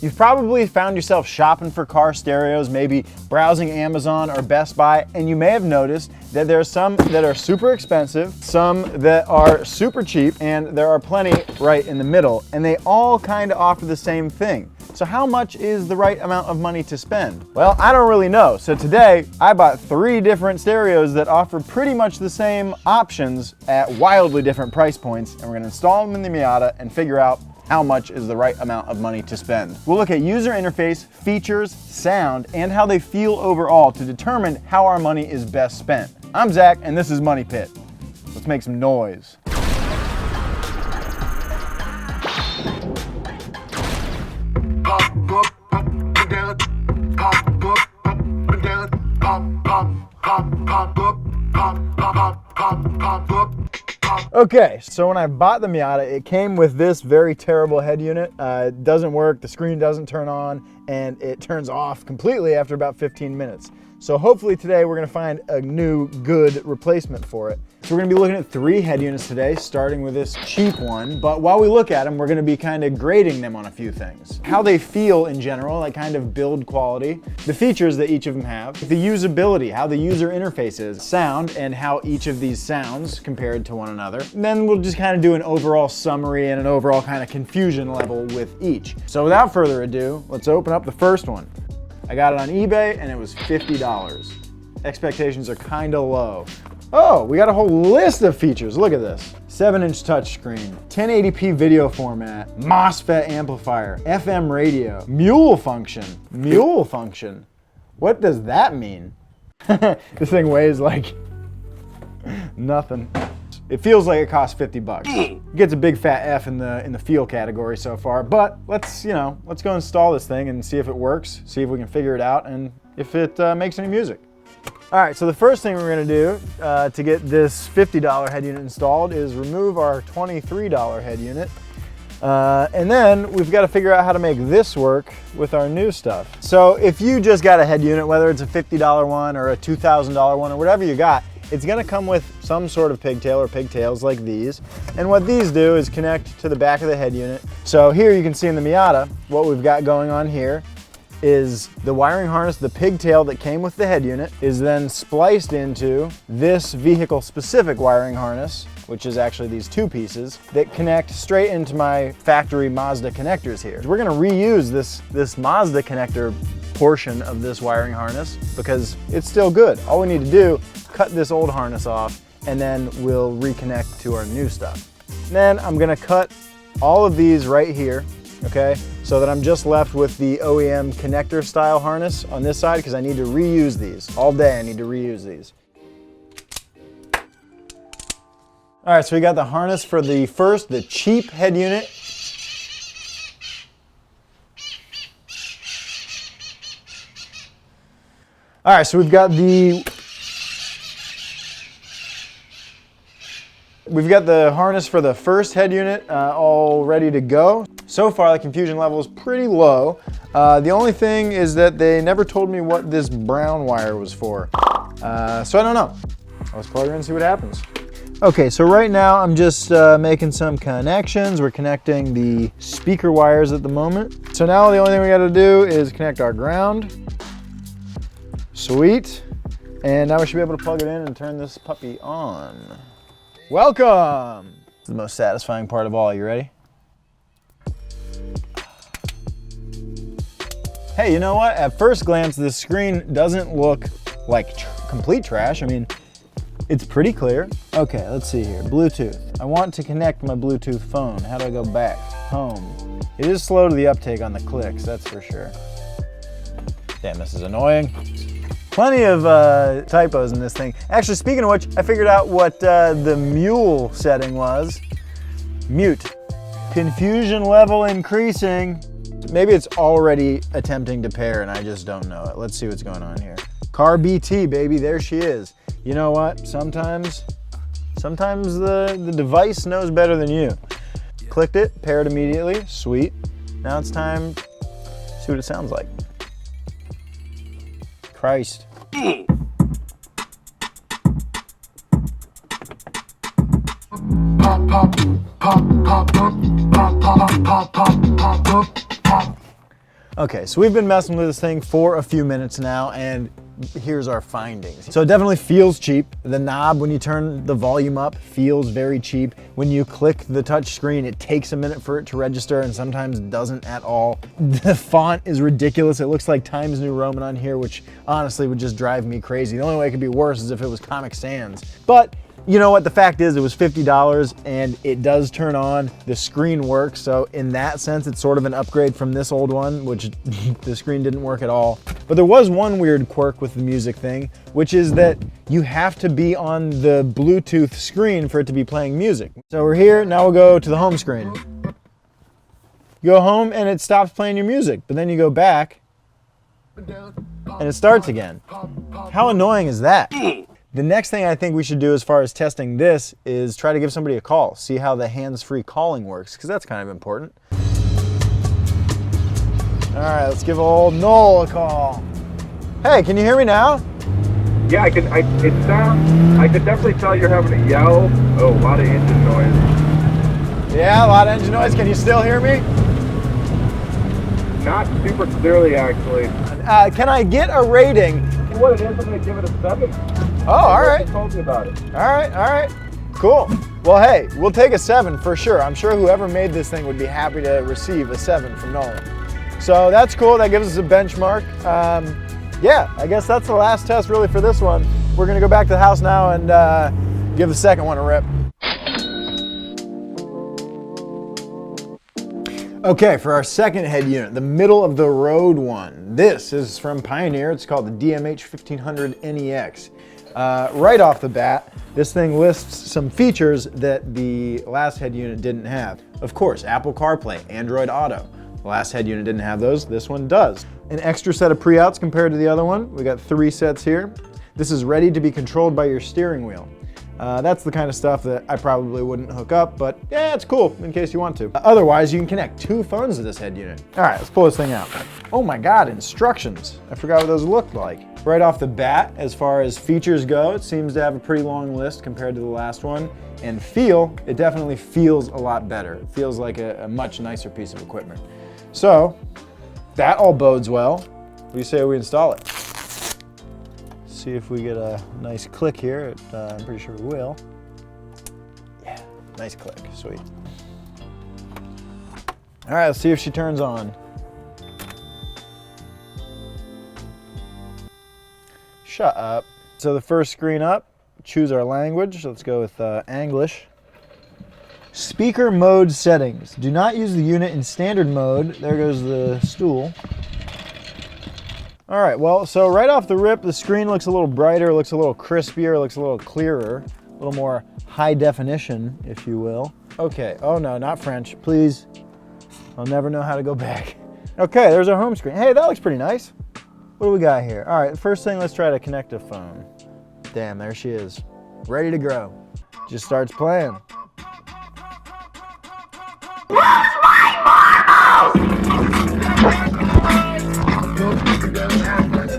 You've probably found yourself shopping for car stereos, maybe browsing Amazon or Best Buy, and you may have noticed that there are some that are super expensive, some that are super cheap, and there are plenty right in the middle, and they all kind of offer the same thing. So how much is the right amount of money to spend? Well, I don't really know. So today I bought 3 different stereos that offer pretty much the same options at wildly different price points, and we're gonna install them in the Miata and figure out how much is the right amount of money to spend. We'll look at user interface, features, sound, and how they feel overall to determine how our money is best spent. I'm Zach, and this is Money Pit. Let's make some noise. Okay, so when I bought the Miata, it came with this very terrible head unit. It doesn't work, the screen doesn't turn on, and it turns off completely after about 15 minutes. So hopefully today we're gonna find a new, good replacement for it. So we're gonna be looking at 3 head units today, starting with this cheap one. But while we look at them, we're gonna be kind of grading them on a few things. How they feel in general, like kind of build quality, the features that each of them have, the usability, how the user interface is, sound, and how each of these sounds compared to one another. And then we'll just kind of do an overall summary and an overall kind of confusion level with each. So without further ado, let's open up the first one. I got it on eBay and it was $50. Expectations are kind of low. Oh, we got a whole list of features. Look at this. 7-inch touchscreen, 1080p video format, MOSFET amplifier, FM radio, mule function. Mule function? What does that mean? This thing weighs like nothing. It feels like it costs 50 bucks. It gets a big fat F in the feel category so far, but let's go install this thing and see if it works, see if we can figure it out, and if it makes any music. All right, so the first thing we're gonna do to get this $50 head unit installed is remove our $23 head unit. And then we've got to figure out how to make this work with our new stuff. So if you just got a head unit, whether it's a $50 one or a $2,000 one or whatever you got, it's gonna come with some sort of pigtail or pigtails like these. And what these do is connect to the back of the head unit. So here you can see in the Miata, what we've got going on here is the wiring harness, the pigtail that came with the head unit is then spliced into this vehicle specific wiring harness, which is actually these 2 pieces that connect straight into my factory Mazda connectors here. We're gonna reuse this Mazda connector portion of this wiring harness because it's still good. All we need to do, cut this old harness off, and then we'll reconnect to our new stuff. And then I'm gonna cut all of these right here, okay? So that I'm just left with the OEM connector style harness on this side because I need to reuse these. All day I need to reuse these. All right, so we got the harness for the cheap head unit. All right, so we've got the harness for the first head unit all ready to go. So far, the confusion level is pretty low. The only thing is that they never told me what this brown wire was for. So I don't know. Let's plug her in and see what happens. Okay, so right now I'm just making some connections. We're connecting the speaker wires at the moment. So now the only thing we gotta do is connect our ground. Sweet. And now we should be able to plug it in and turn this puppy on. Welcome! It's the most satisfying part of all. You ready? Hey, you know what? At first glance, this screen doesn't look like complete trash. I mean, it's pretty clear. Okay, let's see here. Bluetooth. I want to connect my Bluetooth phone. How do I go back? Home. It is slow to the uptake on the clicks, that's for sure. Damn, this is annoying. Plenty of typos in this thing. Actually, speaking of which, I figured out what the mule setting was. Mute. Confusion level increasing. Maybe it's already attempting to pair and I just don't know it. Let's see what's going on here. Car BT, baby, there she is. You know what? Sometimes the device knows better than you. Clicked it, paired immediately, sweet. Now it's time to see what it sounds like. Christ. Okay, so we've been messing with this thing for a few minutes now, and here's our findings. So it definitely feels cheap. The knob, when you turn the volume up, feels very cheap. When you click the touch screen, it takes a minute for it to register and sometimes doesn't at all. The font is ridiculous. It looks like Times New Roman on here, which honestly would just drive me crazy. The only way it could be worse is if it was Comic Sans. But you know what, the fact is it was $50 and it does turn on, the screen works, so in that sense it's sort of an upgrade from this old one, which the screen didn't work at all. But there was one weird quirk with the music thing, which is that you have to be on the Bluetooth screen for it to be playing music. So we're here, now we'll go to the home screen. You go home and it stops playing your music, but then you go back and it starts again. How annoying is that? The next thing I think we should do as far as testing this is try to give somebody a call, see how the hands-free calling works, because that's kind of important. All right, let's give old Noel a call. Hey, can you hear me now? Yeah, I could definitely tell you're having a yell. Oh, a lot of engine noise. Yeah, a lot of engine noise. Can you still hear me? Not super clearly, actually. Can I get a rating? What it is, I'm gonna give it a 7. Oh, all right. You told me about it. All right, cool. Well, hey, we'll take a 7 for sure. I'm sure whoever made this thing would be happy to receive a 7 from Nolan. So that's cool, that gives us a benchmark. Yeah, I guess that's the last test really for this one. We're gonna go back to the house now and give the second one a rip. Okay, for our second head unit, the middle of the road one. This is from Pioneer, it's called the DMH 1500 NEX. Right off the bat, this thing lists some features that the last head unit didn't have. Of course, Apple CarPlay, Android Auto. The last head unit didn't have those, this one does. An extra set of pre-outs compared to the other one. We got 3 sets here. This is ready to be controlled by your steering wheel. That's the kind of stuff that I probably wouldn't hook up, but yeah, it's cool in case you want to. Otherwise, you can connect 2 phones to this head unit. All right, let's pull this thing out. Oh my God, instructions. I forgot what those looked like. Right off the bat, as far as features go, it seems to have a pretty long list compared to the last one. And feel, it definitely feels a lot better. It feels like a much nicer piece of equipment. So, that all bodes well. What do you say we install it? See if we get a nice click here. I'm pretty sure we will. Yeah, nice click, sweet. All right, let's see if she turns on. Shut up. So the first screen up, choose our language. Let's go with English. Speaker mode settings. Do not use the unit in standard mode. There goes the stool. All right, well, so right off the rip, the screen looks a little brighter, looks a little crispier, looks a little clearer, a little more high definition, if you will. Okay, oh no, not French, please. I'll never know how to go back. Okay, there's our home screen. Hey, that looks pretty nice. What do we got here? All right, first thing, let's try to connect a phone. Damn, there she is, ready to go. Just starts playing.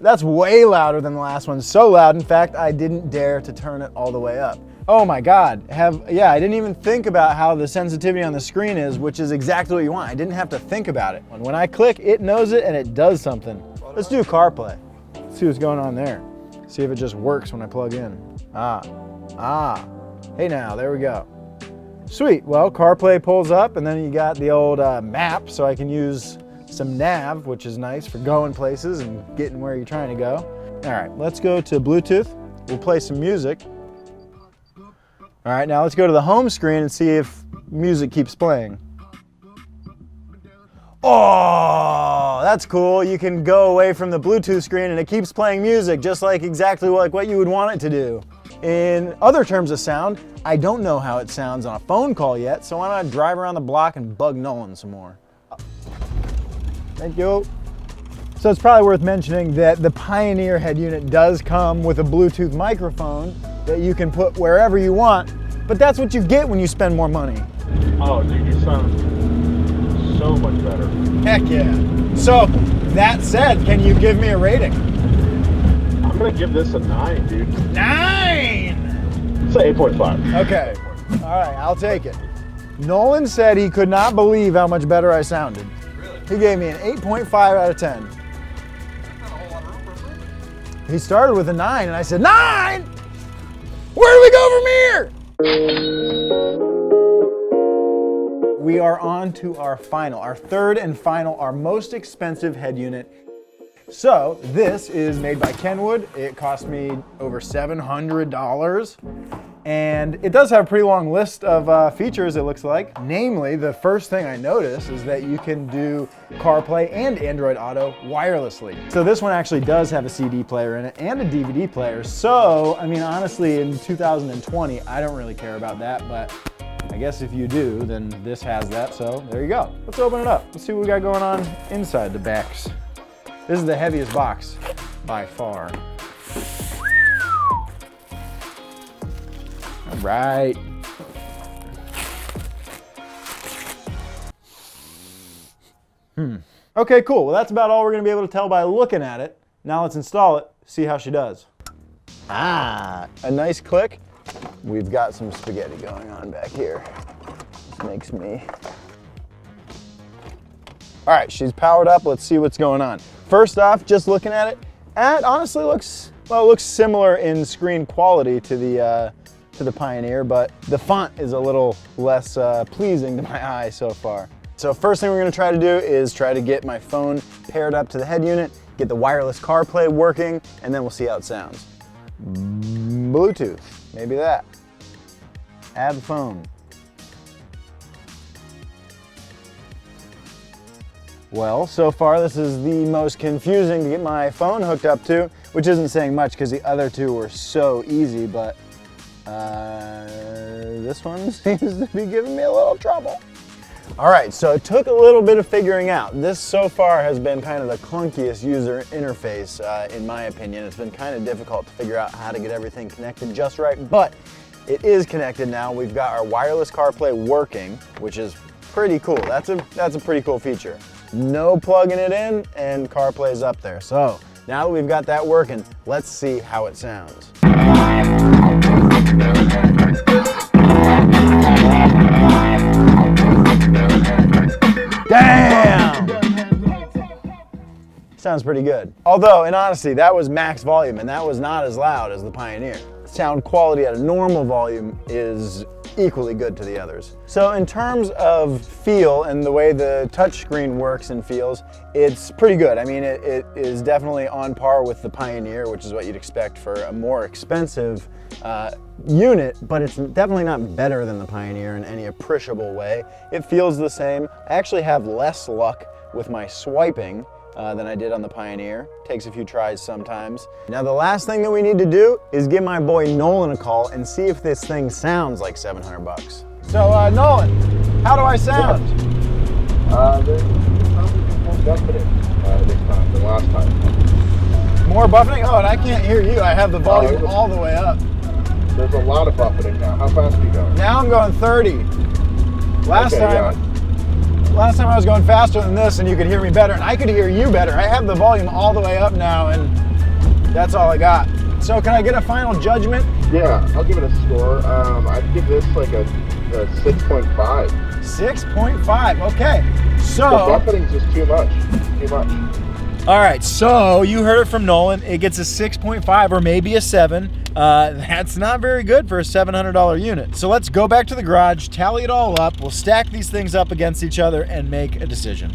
That's way louder than the last one. So loud, in fact, I didn't dare to turn it all the way up. Oh my God, I didn't even think about how the sensitivity on the screen is, which is exactly what you want. I didn't have to think about it. When I click, it knows it and it does something. Let's do CarPlay. Let's see what's going on there. See if it just works when I plug in. Hey now, there we go. Sweet, well, CarPlay pulls up and then you got the old map, so I can use some nav, which is nice for going places and getting where you're trying to go. All right, let's go to Bluetooth. We'll play some music. All right, now let's go to the home screen and see if music keeps playing. Oh, that's cool. You can go away from the Bluetooth screen and it keeps playing music just like exactly like what you would want it to do. In other terms of sound, I don't know how it sounds on a phone call yet, so why don't I drive around the block and bug Nolan some more. Thank you. So it's probably worth mentioning that the Pioneer head unit does come with a Bluetooth microphone that you can put wherever you want, but that's what you get when you spend more money. Oh, dude, you sound so much better. Heck yeah. So, that said, can you give me a rating? I'm gonna give this a 9, dude. 9! It's an 8.5. Okay, all right, I'll take it. Nolan said he could not believe how much better I sounded. Really? He gave me an 8.5 out of 10. He started with a 9 and I said, 9? Where do we go from here? We are on to our final, our third and final, our most expensive head unit. So this is made by Kenwood. It cost me over $700. And it does have a pretty long list of features, it looks like. Namely, the first thing I noticed is that you can do CarPlay and Android Auto wirelessly. So this one actually does have a CD player in it and a DVD player. So, I mean, honestly, in 2020, I don't really care about that, but I guess if you do, then this has that, so there you go. Let's open it up. Let's see what we got going on inside the backs. This is the heaviest box by far. All right. Okay, cool. Well, that's about all we're gonna be able to tell by looking at it. Now let's install it, see how she does. Ah, a nice click. We've got some spaghetti going on back here. This makes me... All right, she's powered up. Let's see what's going on. First off, just looking at it, it honestly looks, well, it looks similar in screen quality to the Pioneer, but the font is a little less pleasing to my eye so far. So first thing we're gonna try to do is try to get my phone paired up to the head unit, get the wireless CarPlay working, and then we'll see how it sounds. Bluetooth, maybe that. Add phone. Well, so far this is the most confusing to get my phone hooked up to, which isn't saying much because the other two were so easy, but this one seems to be giving me a little trouble. All right, so it took a little bit of figuring out. This so far has been kind of the clunkiest user interface, in my opinion. It's been kind of difficult to figure out how to get everything connected just right, but it is connected now. We've got our wireless CarPlay working, which is pretty cool. That's a pretty cool feature. No plugging it in, and CarPlay's up there. So now that we've got that working, let's see how it sounds. Damn! Sounds pretty good. Although, in honesty, that was max volume, and that was not as loud as the Pioneer. Sound quality at a normal volume is equally good to the others. So in terms of feel and the way the touchscreen works and feels, it's pretty good. I mean, it is definitely on par with the Pioneer, which is what you'd expect for a more expensive unit, but it's definitely not better than the Pioneer in any appreciable way. It feels the same. I actually have less luck with my swiping than I did on the Pioneer. Takes a few tries sometimes. Now the last thing that we need to do is give my boy Nolan a call and see if this thing sounds like 700 bucks. So Nolan, how do I sound? There's probably more buffeting this time than last time. More buffeting? Oh, and I can't hear you. I have the volume all the way up. There's a lot of buffeting now. How fast are you going? Now I'm going 30. Last time I was going faster than this and you could hear me better and I could hear you better. I have the volume all the way up now and that's all I got. So can I get a final judgment? Yeah, I'll give it a score. I'd give this like a 6.5. 6.5, okay. So the buffeting's just too much. All right, so you heard it from Nolan. It gets a 6.5 or maybe a 7. That's not very good for a $700 unit. So let's go back to the garage, tally it all up. We'll stack these things up against each other and make a decision.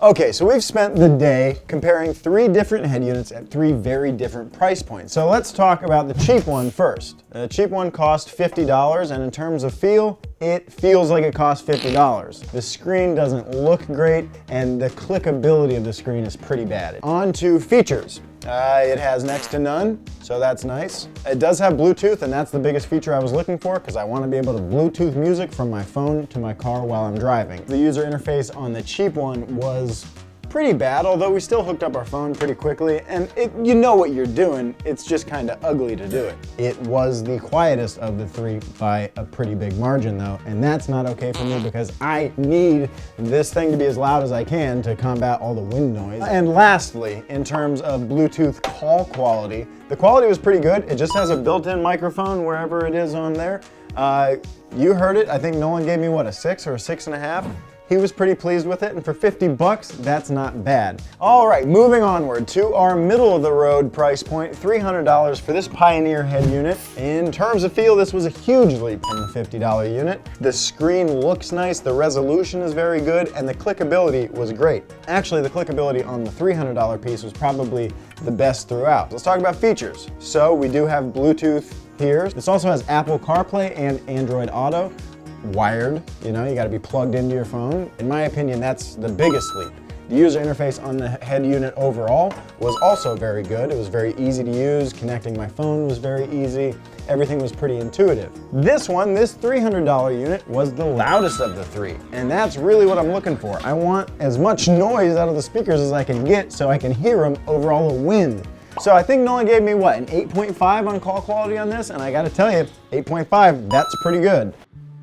Okay, so we've spent the day comparing 3 different head units at 3 very different price points. So let's talk about the cheap one first. The cheap one cost $50, and in terms of feel, it feels like it costs $50. The screen doesn't look great, and the clickability of the screen is pretty bad. On to features. It has next to none, so that's nice. It does have Bluetooth, and that's the biggest feature I was looking for because I want to be able to Bluetooth music from my phone to my car while I'm driving. The user interface on the cheap one was pretty bad, although we still hooked up our phone pretty quickly, and you know what you're doing, it's just kind of ugly to do it. It was the quietest of the 3 by a pretty big margin though, and that's not okay for me because I need this thing to be as loud as I can to combat all the wind noise. And lastly, in terms of Bluetooth call quality, the quality was pretty good. It just has a built-in microphone wherever it is on there. You heard it, I think Nolan gave me what, a 6 or a 6.5? He was pretty pleased with it, and for 50 bucks, that's not bad. All right, moving onward to our middle of the road price point, $300 for this Pioneer head unit. In terms of feel, this was a huge leap from the $50 unit. The screen looks nice, the resolution is very good, and the clickability was great. Actually, the clickability on the $300 piece was probably the best throughout. Let's talk about features. So we do have Bluetooth here. This also has Apple CarPlay and Android Auto. Wired, you know, you gotta be plugged into your phone. In my opinion, that's the biggest leap. The user interface on the head unit overall was also very good. It was very easy to use. Connecting my phone was very easy. Everything was pretty intuitive. This one, this $300 unit, was the loudest of the three, and that's really what I'm looking for. I want as much noise out of the speakers as I can get so I can hear them over all the wind. So I think Nolan gave me, what, an 8.5 on call quality on this, and I gotta tell you, 8.5, that's pretty good.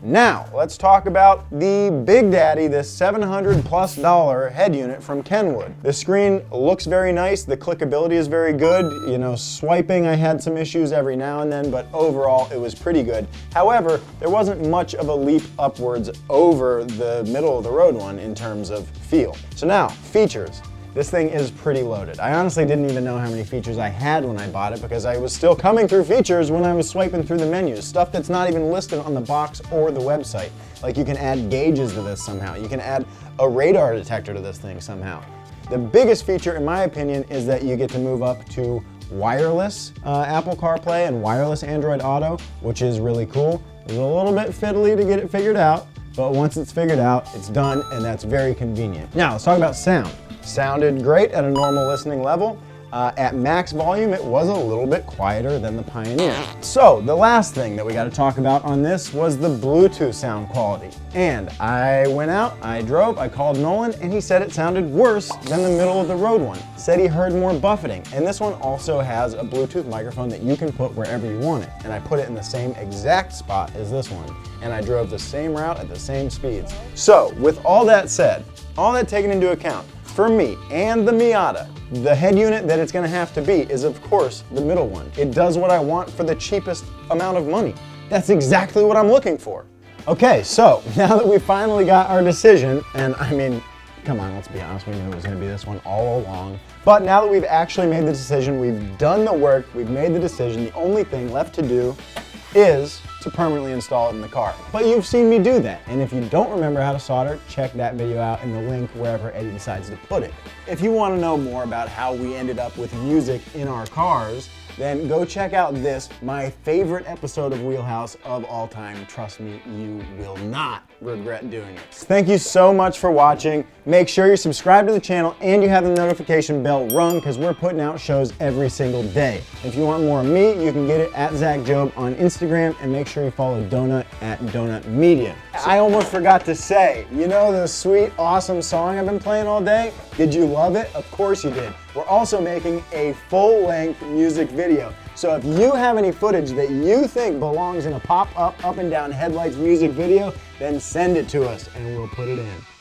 Now, let's talk about the Big Daddy, this $700+ head unit from Kenwood. The screen looks very nice, the clickability is very good. You know, swiping, I had some issues every now and then, but overall it was pretty good. However, there wasn't much of a leap upwards over the middle of the road one in terms of feel. So now, features. This thing is pretty loaded. I honestly didn't even know how many features I had when I bought it because I was still coming through features when I was swiping through the menus. Stuff that's not even listed on the box or the website. Like you can add gauges to this somehow. You can add a radar detector to this thing somehow. The biggest feature, in my opinion, is that you get to move up to wireless Apple CarPlay and wireless Android Auto, which is really cool. It's a little bit fiddly to get it figured out, but once it's figured out, it's done, and that's very convenient. Now, let's talk about sound. Sounded great at a normal listening level. At max volume, it was a little bit quieter than the Pioneer. So the last thing that we got to talk about on this was the Bluetooth sound quality. And I went out, I drove, I called Nolan, and he said it sounded worse than the middle of the road one. Said he heard more buffeting. And this one also has a Bluetooth microphone that you can put wherever you want it. And I put it in the same exact spot as this one. And I drove the same route at the same speeds. So with all that said, all that taken into account, for me and the Miata, the head unit that it's gonna have to be is of course the middle one. It does what I want for the cheapest amount of money. That's exactly what I'm looking for. Okay, so now that we finally got our decision, and I mean, come on, let's be honest, we knew it was gonna be this one all along. But now that we've actually made the decision, we've done the work, we've made the decision, the only thing left to do is to permanently install it in the car. But you've seen me do that, and if you don't remember how to solder, check that video out in the link wherever Eddie decides to put it. If you want to know more about how we ended up with music in our cars, then go check out this, my favorite episode of Wheelhouse of all time. Trust me, you will not regret doing it. Thank you so much for watching. Make sure you're subscribed to the channel and you have the notification bell rung because we're putting out shows every single day. If you want more of me, you can get it at Zach Job on Instagram, and make sure you follow Donut at Donut Media. I almost forgot to say, you know the sweet, awesome song I've been playing all day? Did you love it? Of course you did. We're also making a full-length music video. So if you have any footage that you think belongs in a pop-up, up and down headlights music video, then send it to us and we'll put it in.